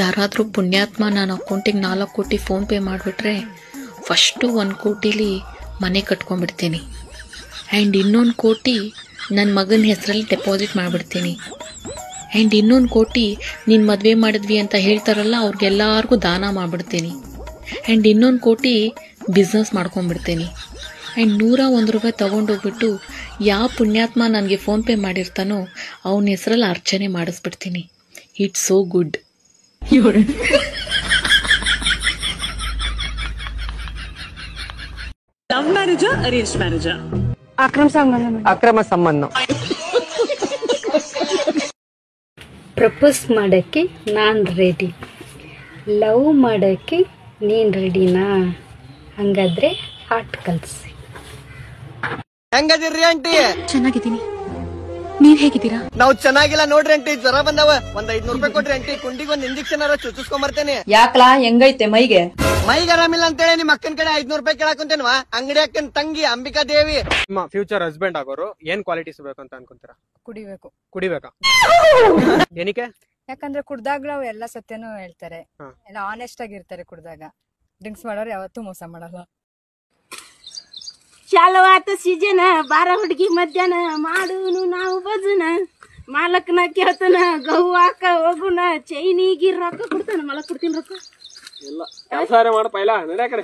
ಯಾರಾದರೂ ಪುಣ್ಯಾತ್ಮ ನನ್ನ ಅಕೌಂಟಿಗೆ 4 ಕೋಟಿ ಫೋನ್ಪೇ ಮಾಡಿಬಿಟ್ರೆ ಫಸ್ಟು 1 ಕೋಟಿಲಿ ಮನೆ ಕಟ್ಕೊಂಡ್ಬಿಡ್ತೀನಿ. ಆ್ಯಂಡ್ 1 ಕೋಟಿ ನನ್ನ ಮಗನ ಹೆಸರಲ್ಲಿ ಡೆಪಾಸಿಟ್ ಮಾಡಿಬಿಡ್ತೀನಿ. ಆ್ಯಂಡ್ 1 ಕೋಟಿ ನೀನು ಮದುವೆ ಮಾಡಿದ್ವಿ ಅಂತ ಹೇಳ್ತಾರಲ್ಲ ಅವ್ರಿಗೆಲ್ಲರಿಗೂ ದಾನ ಮಾಡಿಬಿಡ್ತೀನಿ. ಆ್ಯಂಡ್ 1 ಕೋಟಿ ಬಿಸ್ನೆಸ್ ಮಾಡ್ಕೊಂಡ್ಬಿಡ್ತೀನಿ. ಆ್ಯಂಡ್ 101 ರೂಪಾಯಿ ತೊಗೊಂಡೋಗ್ಬಿಟ್ಟು ಯಾವ ಪುಣ್ಯಾತ್ಮ ನನಗೆ ಫೋನ್ಪೇ ಮಾಡಿರ್ತಾನೋ ಅವನ ಹೆಸರಲ್ಲಿ ಅರ್ಚನೆ ಮಾಡಿಸ್ಬಿಡ್ತೀನಿ. It's so good. ಲವ್ ಮ್ಯಾರೇಜಾ ಅರೇಂಜ್ ಮ್ಯಾರೇಜಾ? ಅಕ್ರಮ ಸಂಬಂಧ. ಪ್ರಪೋಸ್ ಮಾಡೋಕ್ಕೆ ನಾನು ರೆಡಿ, ಲವ್ ಮಾಡೋಕ್ಕೆ ನೀನು ರೆಡಿನಾ? ಹಂಗಾದ್ರೆ ಹಾರ್ಟ್ ಕಳಿಸಿ. ಹೆಂಗದಿರ್ರಿ ಆಂಟಿ? ಚೆನ್ನಾಗಿದ್ದೀನಿ, ನೀವ್ ಹೇಗಿದ್ದೀರಾ? ನಾವು ಚೆನ್ನಾಗಿಲ್ಲ ನೋಡ್ರಿ ಆಂಟಿ, ಜ್ವರ ಬಂದವ. 500 ರೂಪಾಯಿ ಕೊಡ್ರಿ ಆಂಟಿ, ಕುಂಡಿಗೆ ಒಂದ್ ಇಂಜೆಕ್ಷನ್ ಚುಚ್ಚಿಸ್ಕೊಂಡ್ ಬರ್ತೇನೆ. ಯಾಕಲಾ ಹೆಂಗೈತೆ ಮೈಗೆ? ಮೈಗೆ ಆರಾಮಿಲ್ಲ ಅಂತೇಳಿ ನಿಮ್ ಅಕ್ಕನ ಕಡೆ 500 ರೂಪಾಯಿ ಕೇಳಾಕುಂತೇನ್ವಾ? ಅಂಗಡಿ ಅಕ್ಕನ ತಂಗಿ ಅಂಬಿಕಾ ದೇವಿ. ನಿಮ್ಮ ಫ್ಯೂಚರ್ ಹಸ್ಬೆಂಡ್ ಆಗೋರು ಏನ್ ಕ್ವಾಲಿಟೀಸ್ ಬೇಕು ಅಂತ ಅನ್ಕೊಂತೀರಾ? ಕುಡಿಬೇಕಾ? ಏನಕ್ಕೆ? ಯಾಕಂದ್ರೆ ಕುಡ್ದಾಗ ಎಲ್ಲ ಸತ್ಯನೂ ಹೇಳ್ತಾರೆ, ಎಲ್ಲ ಆನೆಸ್ಟ್ ಆಗಿರ್ತಾರೆ. ಕುಡ್ದಾಗ ಡ್ರಿಂಕ್ಸ್ ಮಾಡೋರು ಯಾವತ್ತೂ ಮೋಸ ಮಾಡಲ್ಲ. ಚಾಲವಾತ ಸೀಜನ ಬಾರ ಹುಡುಗಿ ಮಧ್ಯಾಹ್ನ ಮಾಡೂನು ನಾವು ಬಜನ ಮಾಲಕ್ನ ಕೇಳ್ತಾನ ಗಹು ಹಾಕ ಹೋಗುನ ಚೈನಿಗಿ ರೊಕ್ಕ ಕೊಡ್ತಾನ. ಮಾಲಕ್ ಕೊಡ್ತೀನಿ ರೊಕ್ಕ ಇಲ್ಲ ಕೆಲಸ ಮಾಡಪ್ಪ ಇಲ್ಲ ನಡೆ ಕಡೆ.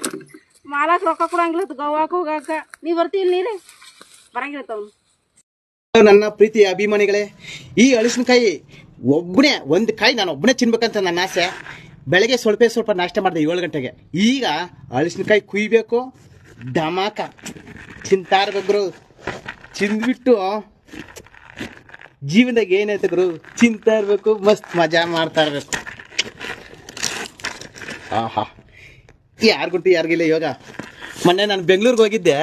ಮಾಲಕ್ ರೊಕ್ಕ ಕೊಡಂಗಿಲ್ಲ ಗಹು ಹಾಕ ಹೋಗಾಕ. ನೀ ಬರ್ತೀವಿ ನೀರೇ ಬರಂಗಿಲ್ಲ ತವ್. ನನ್ನ ಪ್ರೀತಿಯ ಅಭಿಮಾನಿಗಳೇ, ಈ ಅಳಿಸಿನಕಾಯಿ ಒಬ್ಬನೇ ಒಂದು ಕಾಯಿ ನಾನು ಒಬ್ಬನೇ ತಿನ್ಬೇಕಂತ ನನ್ನ ಆಸೆ. ಬೆಳಗ್ಗೆ ಸ್ವಲ್ಪ ನಾಷ್ಟ ಮಾಡಿದೆ 7 ಗಂಟೆಗೆ. ಈಗ ಅಳಿಸಿನಕಾಯಿ ಕುಯ್ಬೇಕು, ಧಮಾಕ ತಿಂತಾ ಇರ್ಬೇಕು ಗುರು. ತಿಂದ್ಬಿಟ್ಟು ಜೀವನದಾಗ ಏನೈತೆ ಗುರು, ತಿಂತಾ ಇರ್ಬೇಕು, ಮಸ್ತ್ ಮಜಾ ಮಾಡ್ತಾ ಇರ್ಬೇಕು. ಆಹಾ, ಯಾರಿಗುಂಟು ಯಾರಿಗಿಲ್ಲ ಇವಾಗ. ಮೊನ್ನೆ ನಾನು ಬೆಂಗಳೂರಿಗೆ ಹೋಗಿದ್ದೆ,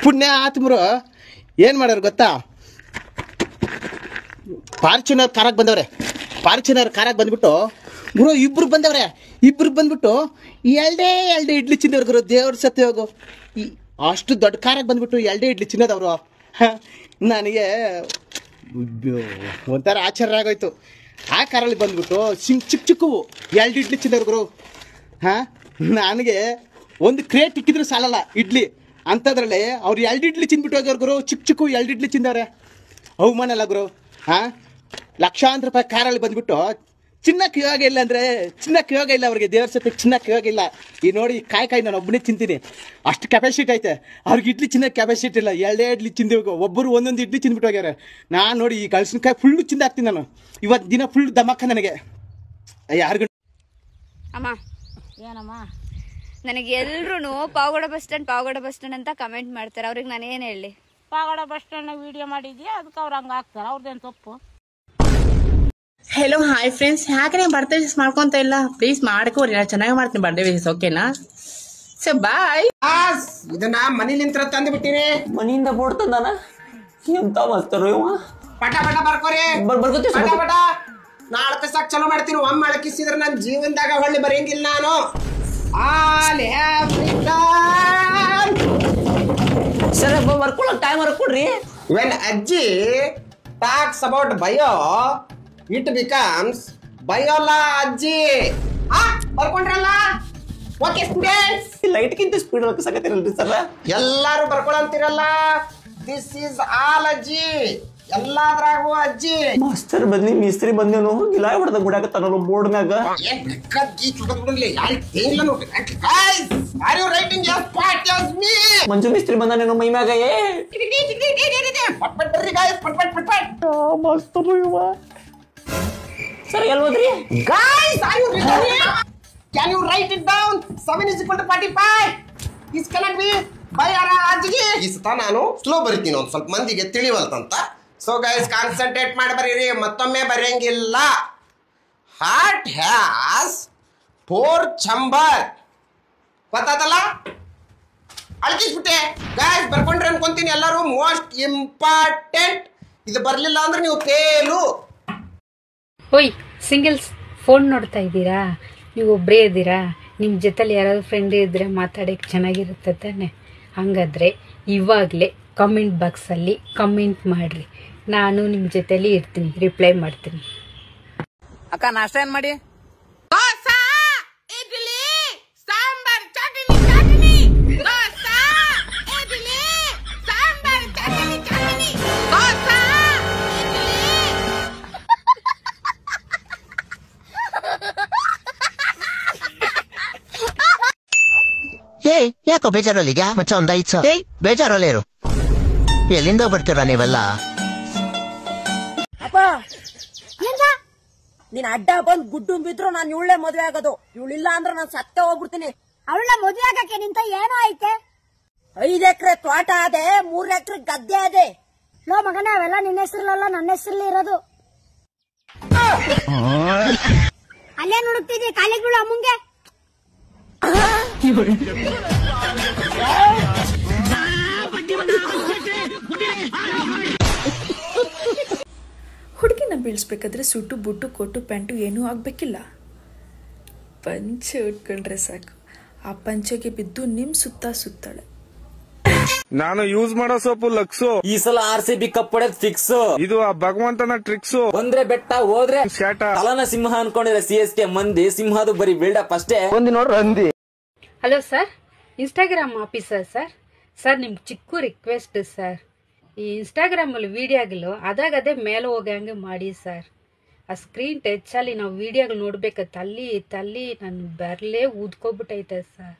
ಪುಣ್ಯ ಆತ್ಮರು ಏನು ಮಾಡೋರು ಗೊತ್ತಾ? ಫಾರ್ಚುನರ್ ಕಾರಾಗ ಬಂದವ್ರೆ. ಫಾರ್ಚುನರ್ ಕಾರಾಗ ಬಂದ್ಬಿಟ್ಟು ಗುರು ಇಬ್ರು ಬಂದ್ಬಿಟ್ಟು ಎರಡೇ ಇಡ್ಲಿ ತಿನ್ನೋರು ಗುರು. ದೇವ್ರ ಸತ್ಯ ಹೋಗು, ಅಷ್ಟು ದೊಡ್ಡ ಕಾರಾಗ ಬಂದ್ಬಿಟ್ಟು 2 ಇಡ್ಲಿ ತಿನ್ನೋದವರು. ನನಗೆ ಒಂಥರ ಆಶ್ಚರ್ಯ ಆಗೋಯ್ತು. ಆ ಕಾರಲ್ಲಿ ಬಂದ್ಬಿಟ್ಟು ಚಿಕ್ಕವು 2 ಇಡ್ಲಿ ತಿನ್ನೋರು ಗುರು. ನನಗೆ ಒಂದು ಕ್ರೇಟ್ ಇಕ್ಕಿದ್ರು ಸಾಲಲ್ಲ ಇಡ್ಲಿ ಅಂಥದ್ರಲ್ಲಿ ಅವ್ರು 2 ಇಡ್ಲಿ ತಿಂದ್ಬಿಟ್ಟು ಹೋಗೋರು ಗುರು. ಚಿಕ್ಕ 2 ಇಡ್ಲಿ ತಿಂದವ್ರೆ. ಅವಮಾನ ಅಲ್ಲ ಗುರು. ಲಕ್ಷಾಂತರ ರೂಪಾಯಿ ಕಾರಲ್ಲಿ ಬಂದ್ಬಿಟ್ಟು ಚಿನ್ನಕ್ಕೆ ಯೋಗ ಇಲ್ಲ ಅಂದರೆ ಚಿನ್ನಕ್ಕೆ ಯೋಗ ಇಲ್ಲ ಅವ್ರಿಗೆ. ದೇವ್ರ ಸತ್ಯ ಚಿನ್ನಕ್ಕೆ ಯೋಗ ಇಲ್ಲ. ಈ ನೋಡಿ ಕಾಯಿ ನಾನು ಒಬ್ಬನೇ ತಿಂತೀನಿ, ಅಷ್ಟು ಕೆಪಾಸಿಟಿ ಐತೆ. ಅವ್ರಿಗೆ ಇಡ್ಲಿ ಚಿನ್ನಕ್ಕೆ ಕೆಪಾಸಿಟಿ ಇಲ್ಲ. 2 ಇಡ್ಲಿ ತಿಂದು ಒಬ್ಬರು ಒಂದೊಂದು ಇಡ್ಲಿ ತಿಂದ್ಬಿಟ್ಟು ಹೋಗ್ಯಾರೆ. ನಾನು ನೋಡಿ ಈ ಕಳ್ಸಿನಕಾಯಿ ಫುಲ್ಲು ತಿಂದಾಕ್ತೀನಿ ನಾನು. ಇವತ್ತು ದಿನ ಫುಲ್ ದಮಕ್ಕ ನನಗೆ. ಯಾರಿಗೂ ಅಮ್ಮ ಏನಮ್ಮ, ನನಗೆ ಎಲ್ರು ಪಾವಗಡ ಬಸ್ ಸ್ಟ್ಯಾಂಡ್ ಅಂತ ಕಮೆಂಟ್ ಮಾಡ್ತಾರೆ. ಅವ್ರಿಗೆ ನಾನು ಏನು ಹೇಳಿ? ಪಾವಗಡ ಬಸ್ ಸ್ಟ್ಯಾಂಡ್ ವಿಡಿಯೋ ಮಾಡಿದ್ಯಾ, ಅದಕ್ಕೆ ಅವ್ರು ಹಂಗೆ ಹಾಕ್ತಾರೆ. ಅವ್ರದ್ದೇನು ತಪ್ಪು? ಹೆಲೋ ಹಾಯ್ ಫ್ರೆಂಡ್ಸ್, ಯಾಕೆ ನೀವು ಬರ್ಡೇ ವಿಶ್ ಮಾಡ್ಕೊಂತ ಇಲ್ಲ? ಪ್ಲೀಸ್ ಮಾಡ್ಕೋರಿ, ನಾನು ಚೆನ್ನಾಗಿ ಮಾಡ್ತೀನಿ ಬರ್ಡೇ ವಿಶ್. ಓಕೆನಾ? So bye. ಇದನ್ನ ಮನೇಲಿಂತ್ರ ತಂದು ಬಿಟ್ಟಿರಿ. ಮನೆಯಿಂದ ಬೋರ್ಡ್ ತಂದಾನ. ಎಂತ ಮಸ್ತರು ಇವ. ಪಟ ಬರ್ಕೋರಿ. ಬರ್ಕೋತೀವಿ ಪಟ ನಾ ಅಳಕಿಸಾಕ್ ಚಲೋ ಮಾಡ್ತೀನಿ. ಒಮ್ಮೆ ಅಳಕಿಸಿದ್ರೆ ನನ್ನ ಜೀವನದಾಗ ಹೊಳ್ಳಿ ಬರೆಯಂಗಿಲ್ಲ ನಾನು. ಸರ್ ಬರ್ಕೊಳಕ್ ಟೈಮ್ ಕೊಡ್ರಿ. When Ajji talks about bio, it becomes Biola Ajji. ಬರ್ಕೊಂಡ್ರಲ್ಲ? ಓಕೆ ಸ್ಟೂಡೆಂಟ್ಸ್, ಲೈಟ್ಗಿಂತ ಸ್ಪೀಡ್ ಸಾಕತ್ತಿರಲ್ರಿ ಸರ್? ಎಲ್ಲಾರು ಬರ್ಕೊಳಂತಿರಲ್ಲ. ದಿಸ್ ಈಸ್ ಆಲ್ ಅಜ್ಜಿ, ಎಲ್ಲಾದ್ರಾಗೂ ಅಜ್ಜಿ. ಮಾಸ್ತರ್ ಬಂದಿ ಮಿಸ್ತ್ರಿ ಬಂದೇನು ಗಿಲಾ ಹೊಡೆದ ಗುಡಾಕತ್ತಾನಲ್ಲ ಬೋರ್ಡ್ ಮ್ಯಾಗ. ಏನ್ ಬೇಕಾಗಿ ಚುಡದ್ಬಿಡ್ಲಿ ಯಾರು ತೇಲ್ಲ ನೋಡಿ. Guys, are you writing as part as me? Manju Mistri ಬಂದಾನೇನೋ ಮೈ ಮ್ಯಾಗ. ಪಟ್ ಬರ್ರಿ ಗೈಸ್, ಪಟ್. ಮಾಸ್ತರ್ ಇವ. ಸರ್ ಎಲ್ಲಿ ಹೋದ್ರಿ? Guys, are you ready? Can you write it down? 7 = 45. This can be by ಅಜ್ಜಿಗೆ. ಈ ಸತ ನಾನು ಸ್ಲೋ ಬರಿತೀನಿ, ಒಂದು ಸ್ವಲ್ಪ ಮಂದಿಗೆ ತಿಳಿವಲ್ತಂತ. ಸೊ ಗೈಸ್, ಕಾನ್ಸಂಟ್ರೇಟ್ ಮಾಡಿ ಬರೀರಿ, ಮತ್ತೊಮ್ಮೆ ಬರೆಯಂಗಿಲ್ಲ. Heart has 4 chamber. ಗೊತ್ತಾತಲ್ಲ? ಅಳ್ಕಿಸ್ಬಿಟ್ಟೆ ಗೈಸ್. ಬರ್ಕೊಂಡ್ರೆ ಅನ್ಕೊಂತೀನಿ ಎಲ್ಲರೂ. ಮೋಸ್ಟ್ ಇಂಪಾರ್ಟೆಂಟ್, ಇದು ಬರ್ಲಿಲ್ಲ ಅಂದ್ರೆ ನೀವು ಫೇಲು. ಓಯ್ ಸಿಂಗಲ್ಸ್, ಫೋನ್ ನೋಡ್ತಾ ಇದ್ದೀರಾ? ನೀವು ಒಬ್ಬರೇ ಇದ್ದೀರಾ? ನಿಮ್ಮ ಜೊತೆಲಿ ಯಾರಾದರೂ ಫ್ರೆಂಡ್ ಇದ್ದರೆ ಮಾತಾಡೋಕ್ಕೆ ಚೆನ್ನಾಗಿರುತ್ತೆ ತಾನೆ? ಹಾಗಾದರೆ ಇವಾಗಲೇ ಕಮೆಂಟ್ ಬಾಕ್ಸಲ್ಲಿ ಕಮೆಂಟ್ ಮಾಡಿರಿ. ನಾನು ನಿಮ್ಮ ಜೊತೆಲಿ ಇರ್ತೀನಿ, ರಿಪ್ಲೈ ಮಾಡ್ತೀನಿ. ಅಕ್ಕ ನಾಷ್ಟ ಏನ್ ಮಾಡಿ? ಇಡ್ಲಿ ಸಾಂಬಾರ್ ಚಟ್ನಿ ಚಟ್ನಿ ದೋಸೆ ಇಡ್ಲಿ ಸಾಂಬಾರ್ ಚಟ್ನಿ ಚಟ್ನಿ ದೋಸೆ ಏಯ್ ಯಾಕೋ ಬೇಜಾರಲ್ಲಿದ್ಯಾ ಮಚ್ಚ ಒಂದ್ 5 ಸಾವಿರ? ಏಯ್ ಬೇಜಾರಲ್ಲೇ ಇರು. ಎಲ್ಲಿಂದ ಬರ್ತೀರಾ ನೀವೆಲ್ಲ? ಅಪ್ಪ ನೀನ್ ಅಡ್ಡ ಬಂದ್ ಗುಡ್ಡು ಬಿದ್ರು ನಾನು ಇವಳೆ ಮದ್ವೆ ಆಗೋದು. ಇವಳಿಲ್ಲ ಅಂದ್ರೆ ನಾನು ಸತ್ತೇ ಹೋಗ್ಬಿಡ್ತೀನಿ. ಅವಳ ಮದ್ವೆ ಆಗಕ್ಕೆ ನಿಂತ ಏನೋ ಐತೆ? 5 ಎಕರೆ ತೋಟ ಅದೆ, 3 ಎಕರೆ ಗದ್ದೆ ಅದೆ. ಲೋ ಮಗನೇ, ಅವೆಲ್ಲ ನಿನ್ನ ಹೆಸರಲ್ಲ ನನ್ನ ಹೆಸರಲ್ಲಿ ಇರೋದು. ಅಲ್ಲೇ ನೋಡುತ್ತಿದ್ದೆ ಕಾಲೇಜ್ಗಳು ಅಮ್ಮಂಗೆ. ಹುಡುಗಿನ ಬೀಳ್ಸ್ಬೇಕಾದ್ರೆ ಸುಟ್ಟು ಬುಟ್ಟು ಕೊಟ್ಟು ಪ್ಯಾಂಟು ಏನೂ ಆಗ್ಬೇಕಿಲ್ಲ. ಪಂಚೆ ಉಟ್ಕೊಂಡ್ರೆ ಸಾಕು, ಆ ಪಂಚೆಗೆ ಬಿದ್ದು ನಿಮ್ ಸುತ್ತ ಸುತ್ತಾಳೆ. ನಾನು ಯೂಸ್ ಮಾಡೋ ಸೋಪು ಲಕ್ಸು. ಈ ಸಲ RCB ಕಪ್ ಹೊಡೆದ್ ಫಿಕ್ಸ್. ಇದು ಆ ಭಗವಂತನ ಟ್ರಿಕ್ಸ್. ಬಂದ್ರೆ ಬೆಟ್ಟ ಹೋದ್ರೆ ಶಾಟ. ತಲನ ಸಿಂಹ ಅನ್ಕೊಂಡಿರೋ CSK ಮಂದಿ ಸಿಂಹದು ಬರೀ ಬಿಲ್ಡಪ್ ಅಷ್ಟೇ. ಒಂದು ನೋಡ್ರಿ ಅಂದಿ. Hello sir, Instagram officer sir. Sir ನಿಮ್ಗೆ ಚಿಕ್ಕ ರಿಕ್ವೆಸ್ಟ್ ಸರ್, ಈ ಇನ್ಸ್ಟಾಗ್ರಾಮಲ್ಲಿ ವಿಡಿಯೋಗಳು ಅದೇ ಮೇಲೆ ಹೋಗಂಗೆ ಮಾಡಿ ಸರ್. ಆ ಸ್ಕ್ರೀನ್ ಟಚ್ ಅಲ್ಲಿ ನಾವು ವಿಡಿಯೋಗಳು ನೋಡ್ಬೇಕು, ತಲ್ಲಿ ನನ್ನ ಬೆರಲೇ ಊದ್ಕೊಬಿಟ್ಟೈತೆ sir.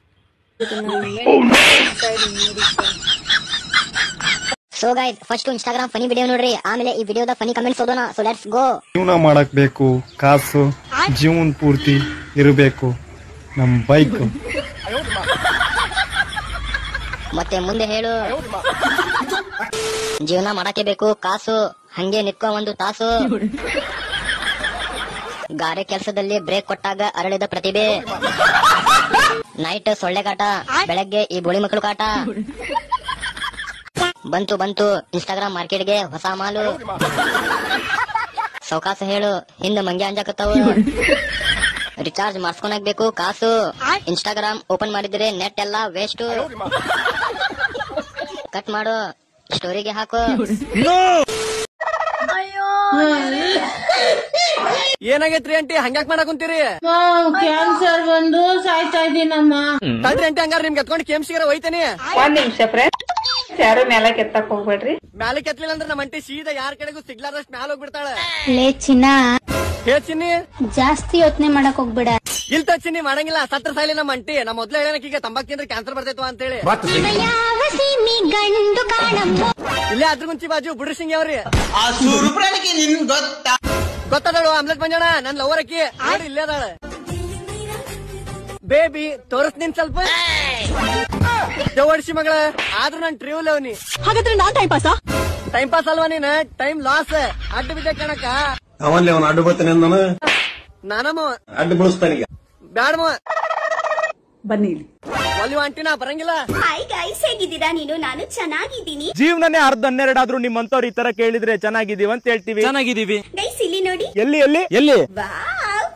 So guys, first Instagram funny video ನೋಡ್ರಿ, ಆಮೇಲೆ ಈ ವಿಡಿಯೋದ ಫನಿ ಕಮೆಂಟ್ಸ್ ಓದೋಣ. So let's go. ಜೀವನ ಮಾಡಕ್ ಬೇಕು ಕಾಸು, ಜೀವನ ಪೂರ್ತಿ ಇರಬೇಕು ನಮ್ ಬೈಕ್. ಮತ್ತೆ ಮುಂದೆ ಹೇಳು. ಜೀವನ ಮಾಡಕ್ಕೆ ಬೇಕು ಕಾಸು, ಹಂಗೆ ನಿತ್ಕೊ ಒಂದು ತಾಸು. ಗಾರೆ ಕೆಲಸದಲ್ಲಿ ಬ್ರೇಕ್ ಕೊಟ್ಟಾಗ ಅರಳಿದ ಪ್ರತಿಭೆ. ನೈಟ್ ಸೊಳ್ಳೆಗಾಟ, ಬೆಳಗ್ಗೆ ಈ ಬೋಳಿ ಮಕ್ಕಳು ಕಾಟ. ಬಂತು ಇನ್ಸ್ಟಾಗ್ರಾಮ್ ಮಾರ್ಕೆಟ್ಗೆ ಹೊಸ ಮಾಲು. ಸೌಕಾಸ ಹೇಳು, ಹಿಂದ ಮಂಗ್ಯ ಅಂಜಾಕತ್ತವು. ರಿಚಾರ್ಜ್ ಮಾಡಿಸ್ಕೊನಾಗ್ಬೇಕು ಕಾಸು, ಇನ್ಸ್ಟಾಗ್ರಾಮ್ ಓಪನ್ ಮಾಡಿದ್ರೆ ನೆಟ್ ಎಲ್ಲ ವೇಸ್ಟ್. ಕಟ್ ಮಾಡು, ಸ್ಟೋರಿಗೆ ಹಾಕು. ಏನಾಗೈತ್ರಿ ಆಂಟಿ, ಹಂಗ್ಯಾಕ್ ಮಾಡಕ್ ಕುಂತೀರಿ? ಕ್ಯಾನ್ಸರ್ ಬಂದು ಸಾಯ್ತಾ ಇದೀನಮ್ಮ. ತಡ್ರಿ ಆಂಟಿ, ಹಂಗಾರ ನಿಮ್ಗೆ ಎತ್ಕೊಂಡು ಕೆಮ್ಸಿಗಾರ ಹೋಯ್ತೇನಿ. 1 ನಿಮಿಷ ಫ್ರೆಂಡ್, ಯಾರು ಮೇಲೆ ಕೆತ್ತಕ್ ಹೋಗ್ಬೇಡ್ರಿ. ಮ್ಯಾಲೆ ಕೆತ್ತಲಿಲ್ಲ ಅಂದ್ರೆ ನಮ್ಮ ಅಂಟಿ ಸೀದಾ ಯಾರ ಕಡೆಗೂ ಸಿಗ್ಲಾರದಷ್ಟು ಮ್ಯಾಲ ಹೋಗ್ಬಿಡ್ತಾಳೆ. ಲೇ ಚಿನ್ನ, ಹೇ ಚಿನ್ನಿ, ಜಾಸ್ತಿ ಯೋಚನೆ ಮಾಡಕ್ ಹೋಗ್ಬೇಡ. ಇಲ್ತ ಚಿನ್ನಿ ಮಾಡಂಗಿಲ್ಲ, ಸತ್ರ ಸಾಯ್ಲಿ ನಮ್ಮ ಅಂಟಿ. ನಮ್ಮ ಮೊದ್ಲು ಹೇಳನಕೀಗ ತಂಬಾಕ್ ತಿಂದ್ರೆ ಕ್ಯಾನ್ಸರ್ ಬರ್ತೈತು ಅಂತ ಹೇಳಿ. ಇಲ್ಲೇ ಅದ್ರ ಮುಂಚೆ ಬಾಜು ಬುಡ್ರಿ ಸಿಂಗ್ ಅವ್ರಿ. ಗೊತ್ತಾದಳು ಆಮ್ಲೆಟ್ ಮಂಜಣ್ಣ, ನನ್ ಲವರ್ ಅಕ್ಕಿ ನೋಡಿ ಇಲ್ಲೇ ಅದಾಳ. ಬೇಬಿ ತೋರಿಸ್ತೀನಿ ಸ್ವಲ್ಪ. ಜವಡ್ಸಿ ಮಗಳ, ಆದ್ರೂ ನನ್ ಟ್ರೀವ್ ಅವನಿ. ಹಾಗಾದ್ರೆ ನಾನ್ ಟೈಮ್ ಪಾಸ್ ಅಲ್ವಾ ನೀನ್, ಟೈಮ್ ಲಾಸ್. ಅಡ್ಡ ಬಿದ್ದ ಕಣಕ ಅವಲ್ಲಿ ಅವನು ಅಡ್ಡು ಬರ್ತಾನೆ ನಾನು ನಾನಮ್ಮ ಅಡ್ಡು ಬಳಸ್ತಾನೀಗ. ಬ್ಯಾಡಮ್ಮ ಬನ್ನಿ. ಒಲಿ ಆಂಟಿನಾ ಬರಂಗಿಲ್ಲ. ಹಾಯ್ ಗೈಸ್, ಹೇಗಿದ್ದೀರಾ? ನಾನು ಚೆನ್ನಾಗಿದ್ದೀನಿ. ಜೀವನನೇ 12 ಆದ್ರೂ ನಿಮ್ಮಂತವ್ರು ಈ ತರ ಕೇಳಿದ್ರೆ ಚೆನ್ನಾಗಿದೀವಿ ಅಂತ ಹೇಳ್ತೀವಿ. ಚೆನ್ನಾಗಿದೀವಿ ಗೈಸ್, ಇಲ್ಲಿ ನೋಡಿ. ಎಲ್ಲಿ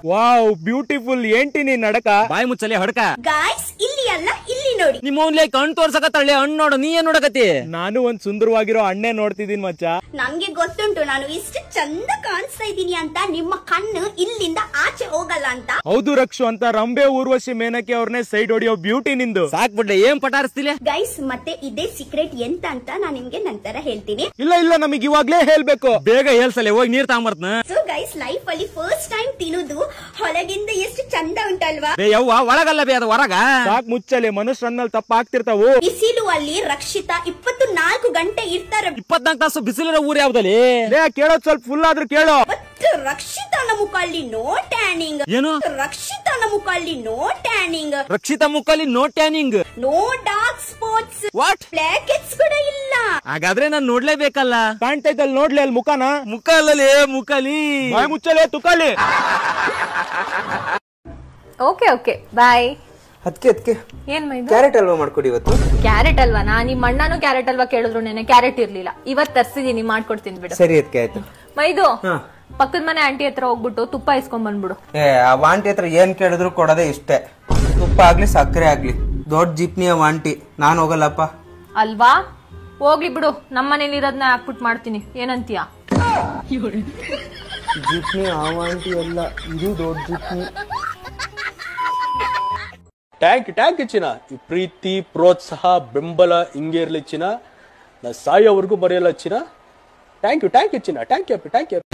ವಾವ್, ಬ್ಯೂಟಿಫುಲ್. ఏంటి ನೀನ್ ನಡಕ? ಬಾಯಿ ಮುಚ್ಚಲೆ ಹೊಡಕ. ಗೈಸ್, ಇಲ್ಲಿ ಅಲ್ಲ, ಇಲ್ಲಿ ನೋಡಿ. ನಿಮ್ಮ ಅವ್ನ್ಲೆ ಕಣ್ ತೋರ್ಸಕತ್ತಳ್ಳಿ, ಹಣ್ಣು ನೋಡು. ನೀ ಏನ್ ನೋಡಕತ್ತಿ? ನಾನು ಒಂದ್ ಸುಂದರವಾಗಿರೋ ಹಣ್ಣೆ ನೋಡ್ತಿದೀನಿ ಮಚ್ಚ. ನಮ್ಗೆ ಗೊತ್ತುಂಟು ನಾನು ಇಷ್ಟು ಚಂದ ಕಾಣಿಸ್ತಾ ಇದ್ದೀನಿ ಅಂತ. ನಿಮ್ಮ ಕಣ್ಣು ಇಲ್ಲಿಂದ ಆಚೆ ಹೋಗಲ್ಲ ಅಂತ. ಹೌದು ರಕ್ಷು, ಅಂತ ರಂಬೆ ಊರ್ವಶಿ ಮೇನಕೆ ಅವ್ರನ್ನೇ ಸೈಡ್ ಹೊಡಿಯೋ ಬ್ಯೂಟಿ ನಿಂದು. ಸಾಕ್ಬಿಡ್ಲೆ, ಏನ್ ಪಟಾರಿಸ್ತಿಲ್ಲ? ಗೈಸ್, ಮತ್ತೆ ಇದೇ ಸೀಕ್ರೆಟ್ ಎಂತ ಅಂತ ನಾನು ನಿಮ್ಗೆ ನಂತರ ಹೇಳ್ತೀನಿ. ಇಲ್ಲ ನಮಗೆ ಇವಾಗ್ಲೇ ಹೇಳ್ಬೇಕು. ಬೇಗ ಹೇಳ್ಸಲೆ, ಹೋಗಿ ನೀರ್ ತಗೊಂಬರ್ತನ. ಸೊ ಗೈಸ್, ಲೈಫ್ ಅಲ್ಲಿ ಫಸ್ಟ್ ಟೈಮ್ ತಿನ್ನೋದು ಹೊರಗಿಂದ ಎಷ್ಟು ಚಂದ ಉಂಟಲ್ವಾ? ಯವ್ವ, ಒಳಗಲ್ಲ ಬೇ, ಅದು ಹೊರಗ. ಸಾಕ್ ಮುಚ್ಚಲೆ, ಮನುಷ್ಯರನ್ನಲ್ಲಿ ತಪ್ಪಾಗ್ತಿರ್ತಾವು. ಬಿಸಿಲು ಅಲ್ಲಿ ರಕ್ಷಿತಾ 24 ಗಂಟೆ ಇರ್ತಾರೆ. 24 ತಾಸು ಬಿಸಿಲಿರೋ ಊರ್ ಯಾವ್ದಲ್ಲಿ? ಕೇಳೋದ್ ಸ್ವಲ್ಪ ಫುಲ್ ಆದ್ರೂ ಕೇಳೋ. ರಕ್ಷಿತಾನ ಮುಖಲ್ಲಿ ನೋ ಟ್ಯಾನಿಂಗ್. ಏನು? ರಕ್ಷಿತಾನ ಮುಖಲ್ಲಿ ನೋ ಟ್ಯಾನಿಂಗ್. ರಕ್ಷಿತಾ ಮುಖಲ್ಲಿ no tanning, no dark spots, what blackheads ಕೂಡ ಇಲ್ಲ. ಹಾಗಾದ್ರೆ ನಾನ್ ನೋಡ್ಲೇಬೇಕಲ್ಲ. ಕಾಣ್ತೈತಲ್ ನೋಡ್ಲಿ ಅಲ್ಲಿ ಮುಖಾನ. ಮುಖ ಅಲ್ಲಲೇ, ಮುಖಲಿ. ಬಾಯ್ ಮುಚ್ಚಲೆ, ತುಕಾಲಿ. Okay bye. ಅದಕ್ಕೆ ಏನ್ ಮೈದು? ಕ್ಯಾರೆಟ್ ಹಲ್ವಾ ಮಾಡ್ಕೊಡಿ ಇವತ್ತು. ಕ್ಯಾರೆಟ್ ಅಲ್ವಾ? ನಿಮ್ಮ ಅಣ್ಣನು ಕ್ಯಾರೆಟ್ ಅಲ್ವಾ ಕೇಳಿದ್ರು, ನೆನೆ ಕ್ಯಾರೆಟ್ ಇರ್ಲಿಲ್ಲ. ಇವತ್ ತರ್ಸಿದೀನಿ, ಮಾಡ್ಕೊಡ್ತೀನಿ ಬಿಡು. ಸರಿ, ಅದಕ್ಕೆ ಆಯ್ತು. ಮೈದು, ಪಕ್ಕದ ಮನೆ ಆಂಟಿ ಹತ್ರ ಹೋಗ್ಬಿಟ್ಟು ತುಪ್ಪ ಇಸ್ಕೊಂಡ್ ಬಂದ್ಬಿಡು. ಆ ಆಂಟಿ ಹತ್ರ ಏನ್ ಕೇಳಿದ್ರು ಕೊಡೋದೇ ಇಷ್ಟೇ. ತುಪ್ಪ ಆಗ್ಲಿ ಸಕ್ಕರೆ ಆಗ್ಲಿ. ದೊಡ್ಡ ಜಿಪ್ನಿಯ ಆಂಟಿ, ನಾನ್ ಹೋಗಲ್ಲಪ್ಪ. ಅಲ್ವಾ? ಹೋಗ್ಲಿ ಬಿಡು, ನಮ್ಮನೇಲಿ ಇರೋದ್ನ ಹಾಕ್ಬಿಟ್ಟು ಮಾಡ್ತೀನಿ. ಏನಂತೀಯ? ಜಿಪ್ನಿ ಆವಾಂಟಿ ಎಲ್ಲ ಇದು ದೊಡ್ಡ ಜಿಪ್ನಿ. ಟ್ಯಾಂಕ್ ಚಿನ್ನ. ಈ ಪ್ರೀತಿ ಪ್ರೋತ್ಸಾಹ ಬೆಂಬಲ ಹಿಂಗೆ ಇರ್ಲಿ ಚಿನ್ನ. ನಾ ಸಾಯೋವರೆಗೂ ಬರೆಯಲ್ಲ ಚಿನ್ನ. ಥ್ಯಾಂಕ್ ಯು ಚಿನ್ನ. Thank you